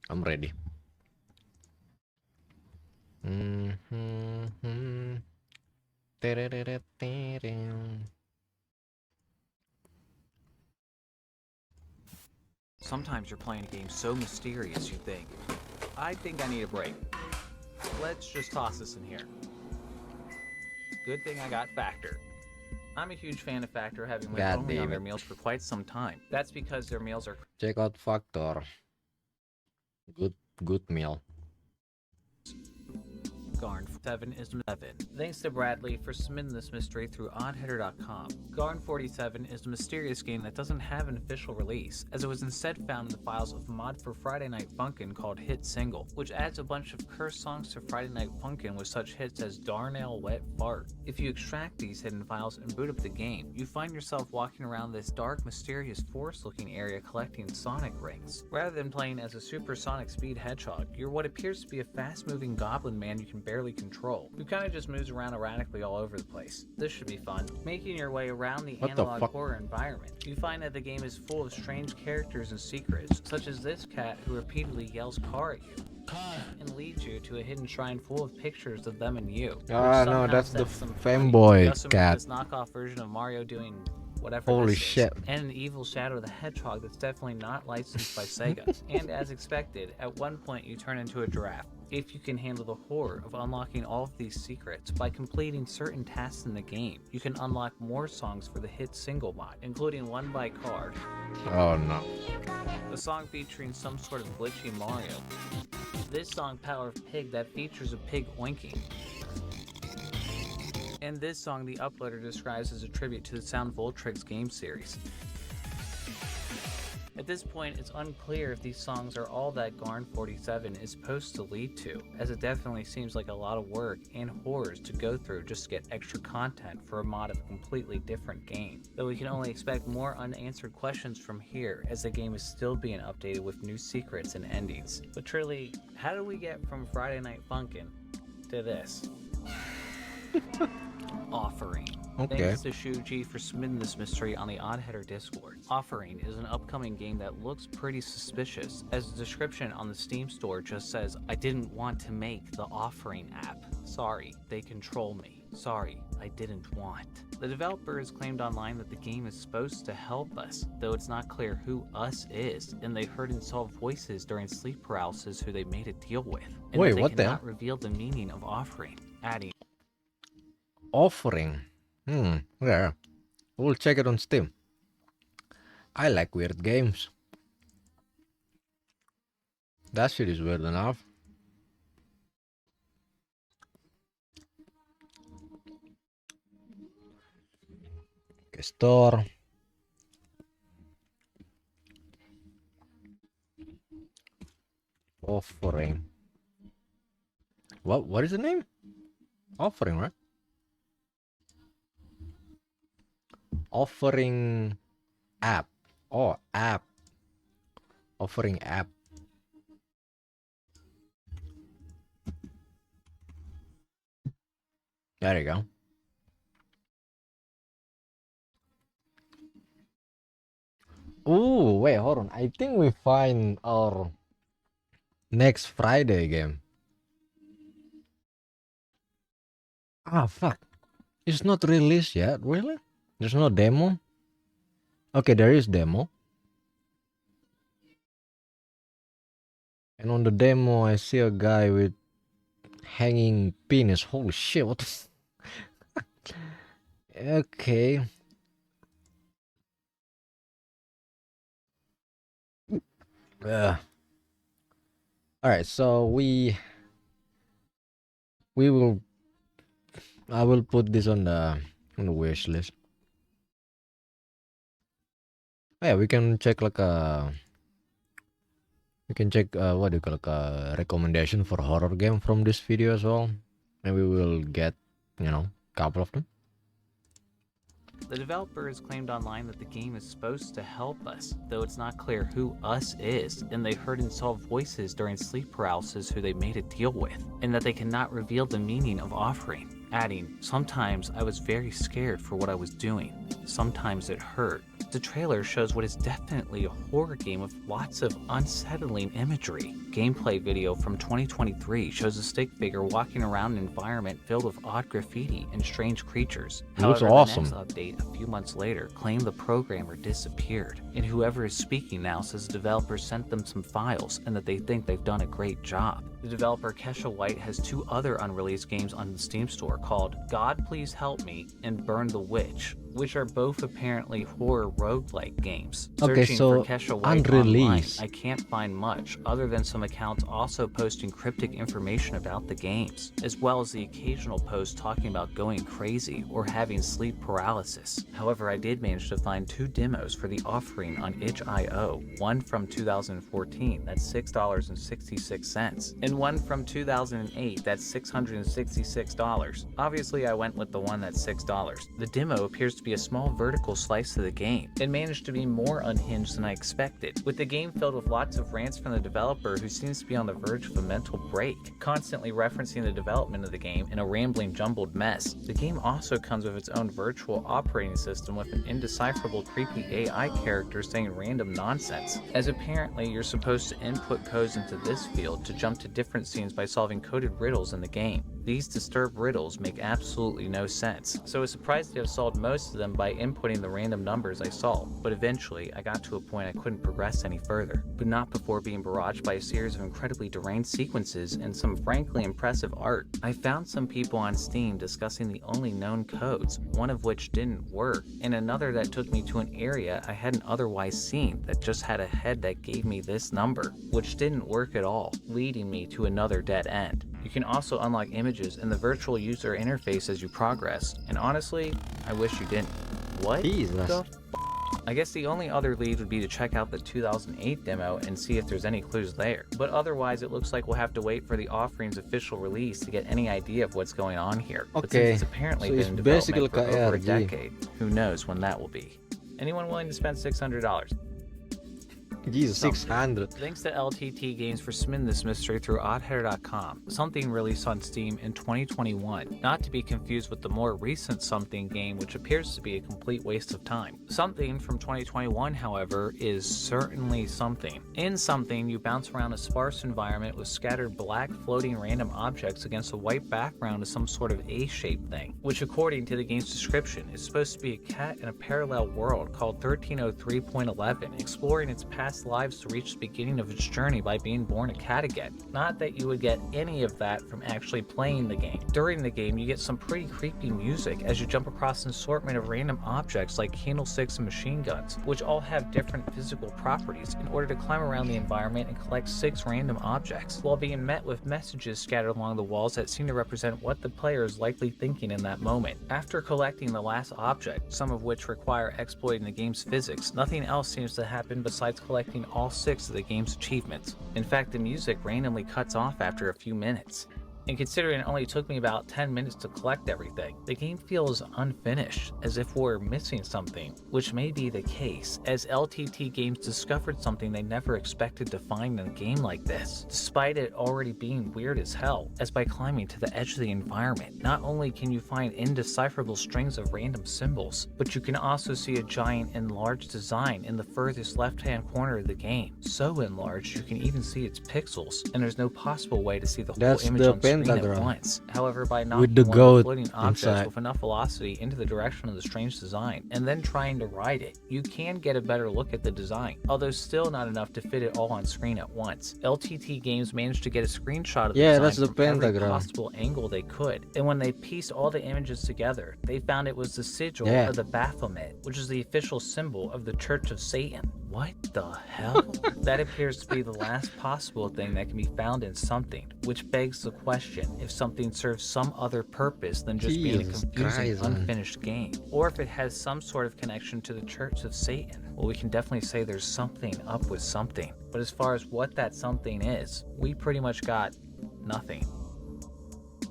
I'm ready. Sometimes you're playing a game so mysterious you think, I think I need a break. Let's just toss this in here. Good thing I got Factor. I'm a huge fan of Factor, having lived God only on damn their it. meals for quite some time. That's because their meals are Check out Factor. Good meal. Garn 7 is 7. Thanks to Bradley for submitting this mystery through oddheader.com. Garn 47 is a mysterious game that doesn't have an official release, as it was instead found in the files of a mod for Friday Night Funkin' called Hit Single, which adds a bunch of cursed songs to Friday Night Funkin' with such hits as Darnell Wet Fart. If you extract these hidden files and boot up the game, you find yourself walking around this dark, mysterious forest-looking area collecting Sonic rings. Rather than playing as a supersonic speed hedgehog, you're what appears to be a fast-moving goblin man you can barely control, who kind of just moves around erratically all over the place. This should be fun. Making your way around the What the analog fuck? horror environment, you find that the game is full of strange characters and secrets, such as this cat who repeatedly yells car at you, and leads you to a hidden shrine full of pictures of them and you. Ah, no, that's the Fanboy fanboy cat. This knockoff version of Mario doing whatever Holy this shit. is, and an evil Shadow the Hedgehog that's definitely not licensed by Sega. And as expected, at one point you turn into a giraffe. If you can handle the horror of unlocking all of these secrets by completing certain tasks in the game, you can unlock more songs for the Hit Single mod, including one by Card, Oh no. a song featuring some sort of glitchy Mario. This song, Power of Pig, that features a pig oinking. And this song, the uploader describes as a tribute to the Sound Voltrix game series. At this point, it's unclear if these songs are all that Garn 47 is supposed to lead to, as it definitely seems like a lot of work and horrors to go through just to get extra content for a mod of a completely different game. Though we can only expect more unanswered questions from here, as the game is still being updated with new secrets and endings. But truly, how did we get from Friday Night Funkin' to this? Offering. Okay. Thanks to Shuji for submitting this mystery on the Oddheader Discord. Offering is an upcoming game that looks pretty suspicious, as the description on the Steam store just says, I didn't want to make the Offering app. Sorry, they control me. Sorry, I didn't want. The developer has claimed online that the game is supposed to help us, though it's not clear who us is, and they heard Unsolved voices during sleep paralysis who they made a deal with, and Wait, that they what the hell? cannot reveal the meaning of Offering, adding, Offering. Yeah. We'll check it on Steam. I like weird games. That shit is weird enough. Okay, store. Offering. What is the name? Offering, right? Offering app. Oh, app. Offering app. There you go. Ooh, wait, hold on. I think we find our next Friday game. Ah, fuck. It's not released yet, really? There's no demo? Okay, there is demo. And on the demo, I see a guy with hanging penis. Holy shit, what the Okay. Alright, so we will I will put this on the wish list. Oh, yeah, we can check like we can check what do you call like a recommendation for horror game from this video as well. And we will get, you know, a couple of them. the developer has claimed online that the game is supposed to help us, though it's not clear who us is, and they heard Unsolved voices during sleep paralysis who they made a deal with, and that they cannot reveal the meaning of Offering, adding, sometimes I was very scared for what I was doing. Sometimes it hurt. The trailer shows what is definitely a horror game with lots of unsettling imagery. Gameplay video from 2023 shows a stick figure walking around an environment filled with odd graffiti and strange creatures. It looks However, awesome. the next update a few months later claimed the programmer disappeared, and whoever is speaking now says the developer sent them some files and that they think they've done a great job. The developer Kesha White has 2 other unreleased games on the Steam store called God Please Help Me and Burn the Witch, which are both apparently horror roguelike games. Okay, Searching so for Kesha White online, unreleased. I can't find much other than some accounts also posting cryptic information about the games, as well as the occasional post talking about going crazy or having sleep paralysis. However, I did manage to find 2 demos for the offering on itch.io, one from 2014, that's $6.66, and one from 2008, that's $666. Obviously, I went with the one that's $6. The demo appears to be a small vertical slice of the game. It managed to be more unhinged than I expected, with the game filled with lots of rants from the developer who seems to be on the verge of a mental break, constantly referencing the development of the game in a rambling, jumbled mess. The game also comes with its own virtual operating system with an indecipherable, creepy AI character saying random nonsense, as apparently you're supposed to input codes into this field to jump to different scenes by solving coded riddles in the game. These disturbed riddles make absolutely no sense, so I was surprised to have solved most of them by inputting the random numbers I saw, but eventually I got to a point I couldn't progress any further, but not before being barraged by a series of incredibly deranged sequences and some frankly impressive art. I found some people on Steam discussing the only known codes, one of which didn't work, and another that took me to an area I hadn't otherwise seen that just had a head that gave me this number, which didn't work at all, leading me to another dead end. You can also unlock images in the virtual user interface as you progress, and honestly, I wish you didn't. What Jesus. the I guess the only other lead would be to check out the 2008 demo and see if there's any clues there, but otherwise it looks like we'll have to wait for the offering's official release to get any idea of what's going on here. But since Okay, it's apparently so been it's in development for basically over a KRG. decade, who knows when that will be. Anyone willing to spend $600? Jesus, 600. Thanks to LTT Games for spinning this mystery through oddheader.com. Something released on Steam in 2021, not to be confused with the more recent Something game, which appears to be a complete waste of time. Something from 2021, however, is certainly something. In Something, you bounce around a sparse environment with scattered black floating random objects against a white background of some sort of A-shaped thing, which according to the game's description is supposed to be a cat in a parallel world called 1303.11, exploring its past lives to reach the beginning of its journey by being born a cat again. Not that you would get any of that from actually playing the game. During the game, you get some pretty creepy music as you jump across an assortment of random objects like candlesticks and machine guns, which all have different physical properties, in order to climb around the environment and collect 6 random objects, while being met with messages scattered along the walls that seem to represent what the player is likely thinking in that moment. After collecting the last object, some of which require exploiting the game's physics, nothing else seems to happen besides collecting all 6 of the game's achievements. In fact, the music randomly cuts off after a few minutes. And considering it only took me about 10 minutes to collect everything, the game feels unfinished, as if we're missing something, which may be the case, as LTT Games discovered something they never expected to find in a game like this, despite it already being weird as hell, as by climbing to the edge of the environment, not only can you find indecipherable strings of random symbols, but you can also see a giant enlarged design in the furthest left-hand corner of the game, so enlarged you can even see its pixels, and there's no possible way to see the whole That's image the on screen at pentagram. once. However, by With knocking the one of goat the floating objects inside. with enough velocity into the direction of the strange design, and then trying to ride it, you can get a better look at the design, although still not enough to fit it all on screen at once. LTT Games managed to get a screenshot of the design that's the from every pentagram. possible angle they could, and when they pieced all the images together, they found it was the sigil Yeah. of the Baphomet, which is the official symbol of the Church of Satan. What the hell? That appears to be the last possible thing that can be found in Something, which begs the question if Something serves some other purpose than just being a Jesus confusing, Christ, man. unfinished game, or if it has some sort of connection to the Church of Satan. Well, we can definitely say there's something up with Something, but as far as what that something is, we pretty much got nothing.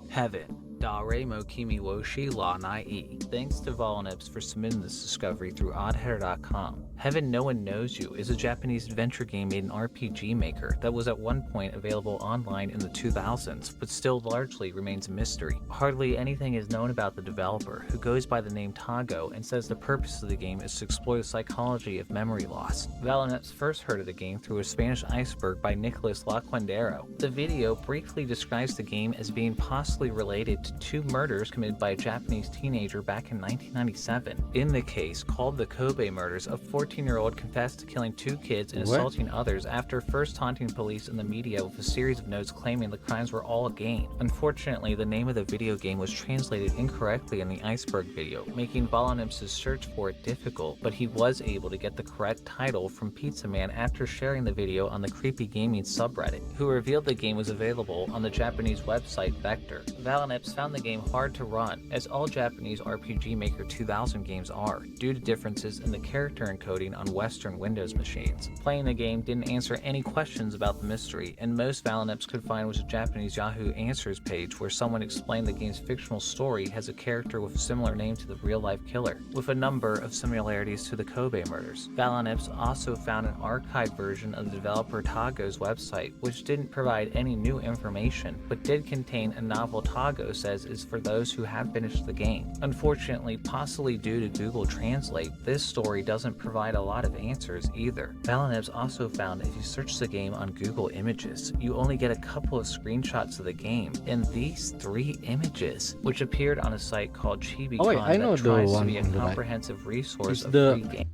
Heaven. Daremo Kimiwoshi La Nai. Thanks to Volanips for submitting this discovery through oddheader.com. Heaven No One Knows You is a Japanese adventure game made in RPG Maker that was at one point available online in the 2000s, but still largely remains a mystery. Hardly anything is known about the developer, who goes by the name Tago and says the purpose of the game is to explore the psychology of memory loss. Volanips first heard of the game through a Spanish iceberg by Nicolas Lacuendero. The video briefly describes the game as being possibly related to two murders committed by a Japanese teenager back in 1997. In the case, called the Kobe murders, a 14-year-old confessed to killing two kids and assaulting others after first taunting police and the media with a series of notes claiming the crimes were all a game. Unfortunately, the name of the video game was translated incorrectly in the iceberg video, making Volanips' search for it difficult, but he was able to get the correct title from Pizza Man after sharing the video on the Creepy Gaming subreddit, who revealed the game was available on the Japanese website Vector. Volanips found the game hard to run, as all Japanese RPG Maker 2000 games are, due to differences in the character encoding on Western Windows machines. Playing the game didn't answer any questions about the mystery, and most Volanips could find was a Japanese Yahoo Answers page where someone explained the game's fictional story has a character with a similar name to the real-life killer, with a number of similarities to the Kobe murders. Volanips also found an archived version of the developer Tago's website, which didn't provide any new information, but did contain a novel Tago says is for those who have finished the game. Unfortunately, possibly due to Google Translate, this story doesn't provide a lot of answers either. Volanips also found if you search the game on Google Images, you only get a couple of screenshots of the game, and these 3 images, which appeared on a site called Chibicon that tries to be a comprehensive resource of free game.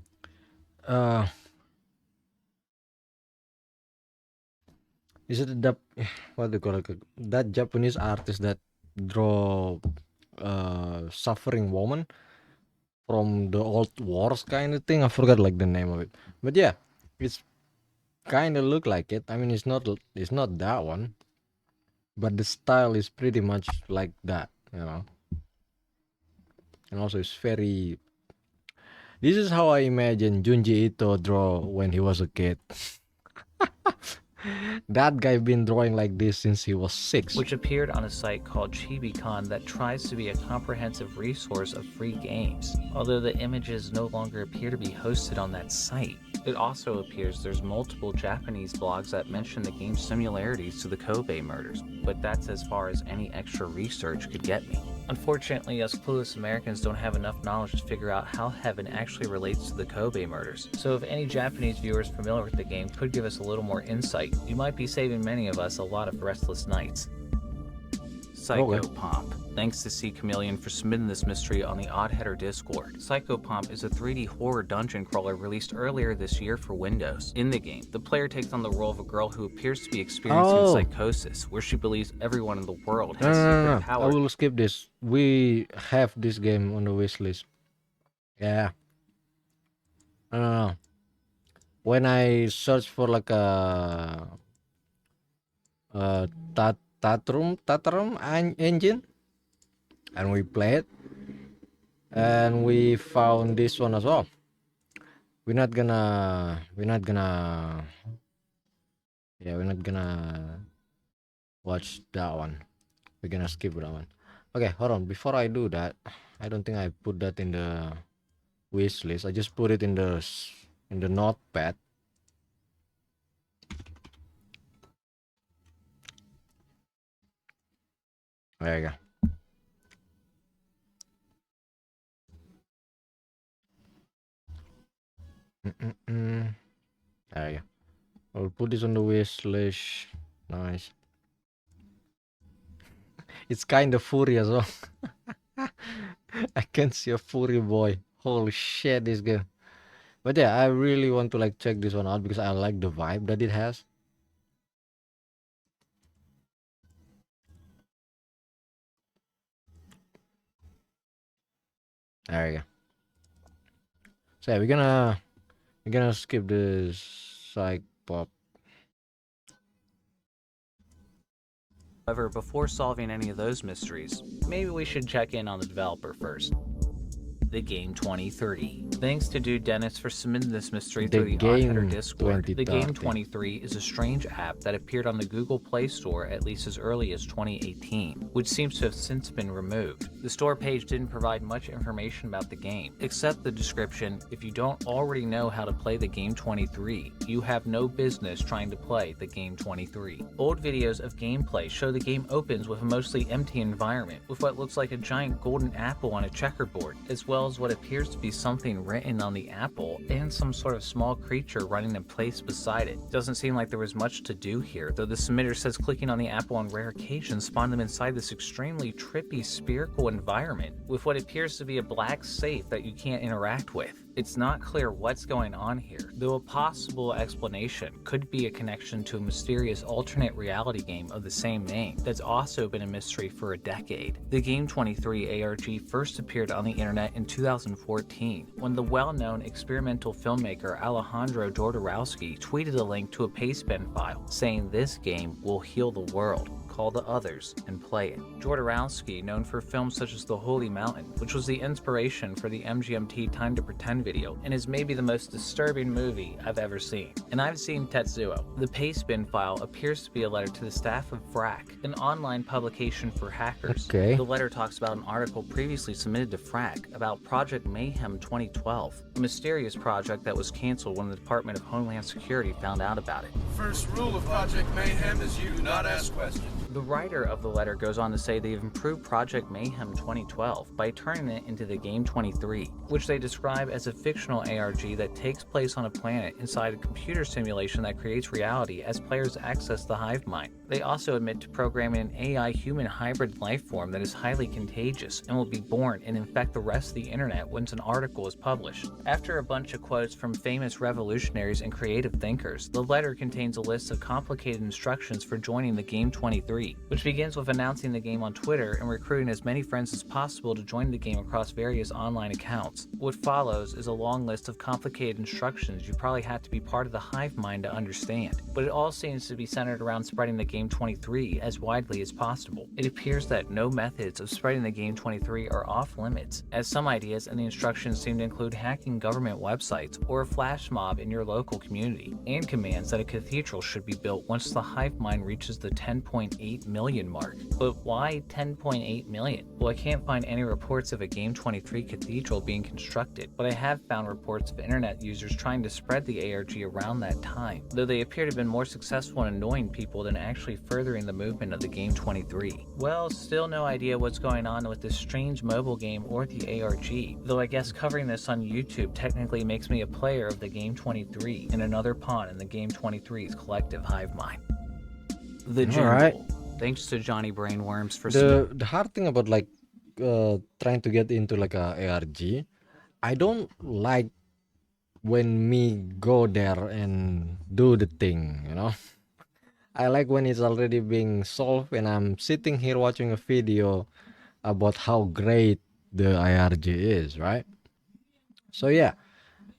Is it the what do you call it? That Japanese artist that draw suffering woman from the old wars kind of thing? I forgot like the name of it, but yeah, it's kind of look like it. I mean, it's not that one, but the style is pretty much like that, you know. And also, it's very. This is how I imagine Junji Ito draw when he was a kid. That guy been drawing like this since he was 6. Which appeared on a site called Chibicon that tries to be a comprehensive resource of free games, although the images no longer appear to be hosted on that site. It also appears there's multiple Japanese blogs that mention the game's similarities to the Kobe murders, but that's as far as any extra research could get me. Unfortunately, us clueless Americans don't have enough knowledge to figure out how Heaven actually relates to the Kobe murders, so if any Japanese viewers familiar with the game could give us a little more insight, you might be saving many of us a lot of restless nights. Psychopomp. Thanks to C Chameleon for submitting this mystery on the Oddheader Discord. Psychopomp is a 3D horror dungeon crawler released earlier this year for Windows. In the game, the player takes on the role of a girl who appears to be experiencing psychosis, where she believes everyone in the world has secret powers. I will skip this. We have this game on the wish list. Yeah. When I search for like a Tatarum engine, and we played, and we found this one as well. We're not gonna watch that one. We're gonna skip that one. Okay, hold on. Before I do that, I don't think I put that in the wish list. I just put it in the notepad. There you go. There you go. I'll put this on the wish list. Nice. It's kind of furry as well. I can see a furry boy. Holy shit, this game. But yeah, I really want to like check this one out because I like the vibe that it has. There you go. So yeah, we're gonna skip this psych pop. However, before solving any of those mysteries, maybe we should check in on the developer first. The Game 2030. Thanks to Dude Dennis for submitting this mystery The through the Game Oddheader Discord. The Game 2030. 23 is a strange app that appeared on the Google Play Store at least as early as 2018, which seems to have since been removed. The store page didn't provide much information about the game, except the description, "If you don't already know how to play the Game 23, you have no business trying to play the Game 23." Old videos of gameplay show the game opens with a mostly empty environment, with what looks like a giant golden apple on a checkerboard, as well as what appears to be something written on the apple and some sort of small creature running in place beside it. Doesn't seem like there was much to do here, though the submitter says clicking on the apple on rare occasions spawned them inside this extremely trippy spherical environment with what appears to be a black safe that you can't interact with. It's not clear what's going on here, though a possible explanation could be a connection to a mysterious alternate reality game of the same name that's also been a mystery for a decade. The Game 23 ARG first appeared on the internet in 2014 when the well-known experimental filmmaker Alejandro Jodorowsky tweeted a link to a pastebin file saying this game will heal the world. Call the others and play it. Jodorowsky, known for films such as The Holy Mountain, which was the inspiration for the MGMT Time to Pretend video, and is maybe the most disturbing movie I've ever seen. And I've seen Tetsuo. The pastebin file appears to be a letter to the staff of FRAC, an online publication for hackers. Okay. The letter talks about an article previously submitted to FRAC about Project Mayhem 2012, a mysterious project that was canceled when the Department of Homeland Security found out about it. First rule of Project Mayhem is you do not ask questions. The writer of the letter goes on to say they've improved Project Mayhem 2012 by turning it into the Game 23, which they describe as a fictional ARG that takes place on a planet inside a computer simulation that creates reality as players access the hive mind. They also admit to programming an AI-human hybrid life form that is highly contagious and will be born and infect the rest of the internet once an article is published. After a bunch of quotes from famous revolutionaries and creative thinkers, the letter contains a list of complicated instructions for joining the Game 23, which begins with announcing the game on Twitter and recruiting as many friends as possible to join the game across various online accounts. What follows is a long list of complicated instructions you probably have to be part of the hive mind to understand, but it all seems to be centered around spreading the Game 23 as widely as possible. It appears that no methods of spreading the Game 23 are off limits, as some ideas and the instructions seem to include hacking government websites or a flash mob in your local community, and commands that a cathedral should be built once the hive mind reaches the 10.8 million mark. But why 10.8 million? Well, I can't find any reports of a Game 23 cathedral being constructed, but I have found reports of internet users trying to spread the ARG around that time, though they appear to have been more successful in annoying people than actually furthering the movement of the Game 23. Well, still no idea what's going on with this strange mobile game or the ARG, though I guess covering this on YouTube technically makes me a player of the Game 23 and another pawn in the Game 23's collective hive mind. The Jingle. Alright. Thanks to Johnny Brainworms for The hard thing about like trying to get into like a ARG, I don't like when me go there and do the thing, you know. I like when it's already being solved and I'm sitting here watching a video about how great the IRG is, right? So yeah,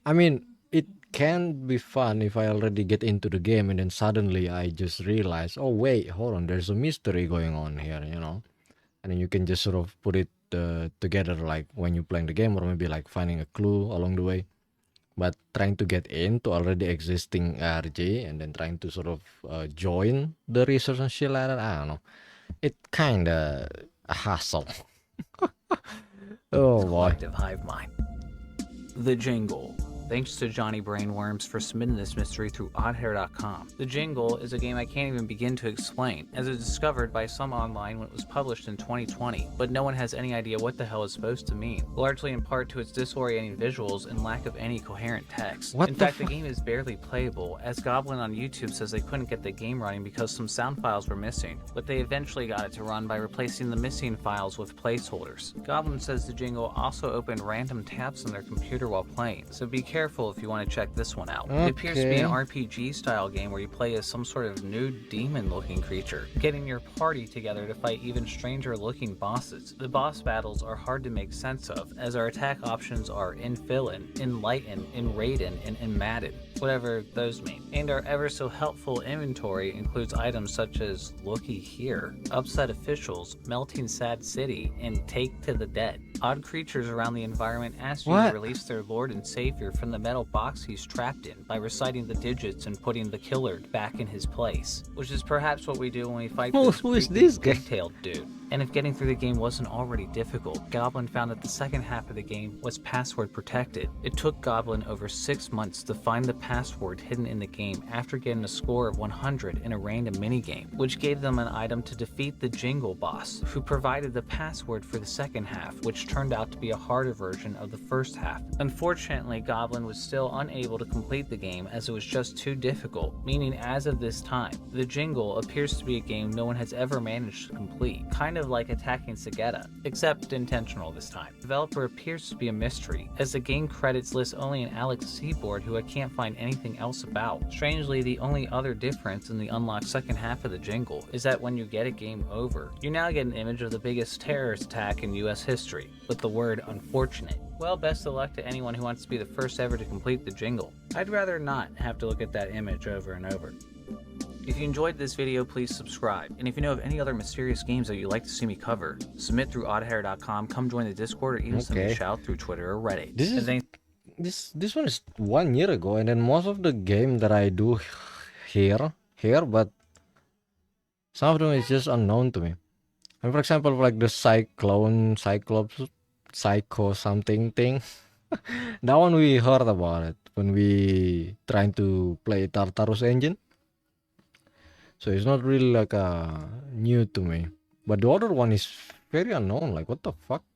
I mean, it can be fun if I already get into the game and then suddenly I just realize, oh wait, hold on, there's a mystery going on here, you know, and then you can just sort of put it together like when you're playing the game, or maybe like finding a clue along the way. But trying to get into already existing ARG and then trying to sort of join the research and shit like that, I don't know. It kind of a hassle. Oh boy. collective hive mind. The Jingle. Thanks to Johnny Brainworms for submitting this mystery through oddhair.com. The Jingle is a game I can't even begin to explain, as it was discovered by some online when it was published in 2020, but no one has any idea what the hell it's supposed to mean, largely in part to its disorienting visuals and lack of any coherent text. What in the fact, the game is barely playable, as Goblin on YouTube says they couldn't get the game running because some sound files were missing, but they eventually got it to run by replacing the missing files with placeholders. Goblin says the Jingle also opened random tabs on their computer while playing, so be careful if you want to check this one out. It appears to be an RPG style game where you play as some sort of nude demon looking creature, getting your party together to fight even stranger looking bosses. The boss battles are hard to make sense of, as our attack options are Infillin, Enlighten, Enraiden, and Enmadden. whatever those mean. And our ever so helpful inventory includes items such as Looky Here, Upset Officials, Melting Sad City, and Take to the Dead. Odd creatures around the environment ask you to What? release their lord and savior from the metal box he's trapped in by reciting the digits and putting the killer back in his place, which is perhaps what we do when we fight this Who is creepy this guy? pigtailed dude. And if getting through the game wasn't already difficult, Goblin found that the second half of the game was password protected. It took Goblin over 6 months to find the password hidden in the game after getting a score of 100 in a random minigame, which gave them an item to defeat the Jingle boss, who provided the password for the second half, which turned out to be a harder version of the first half. Unfortunately, Goblin was still unable to complete the game as it was just too difficult, meaning as of this time, the Jingle appears to be a game no one has ever managed to complete, kind of like attacking Sagetta, except intentional this time. The developer appears to be a mystery, as the game credits list only an Alex Seaboard who I can't find anything else about. Strangely, the only other difference in the unlocked second half of the Jingle is that when you get a game over, you now get an image of the biggest terrorist attack in US history, with the word unfortunate. Well, best of luck to anyone who wants to be the first ever to complete the Jingle. I'd rather not have to look at that image over and over. If you enjoyed this video, please subscribe. And if you know of any other mysterious games that you'd like to see me cover, submit through oddhair.com, come join the Discord, or even send me a Okay. shout through Twitter or Reddit. This And is thanks this one is 1 year ago, and then most of the game that I do here, but some of them is just unknown to me. And for example, like the Cyclops, Psycho something thing. That one we heard about it when we trying to play Tartarus engine. So it's not really like new to me. But the other one is very unknown. Like what the fuck?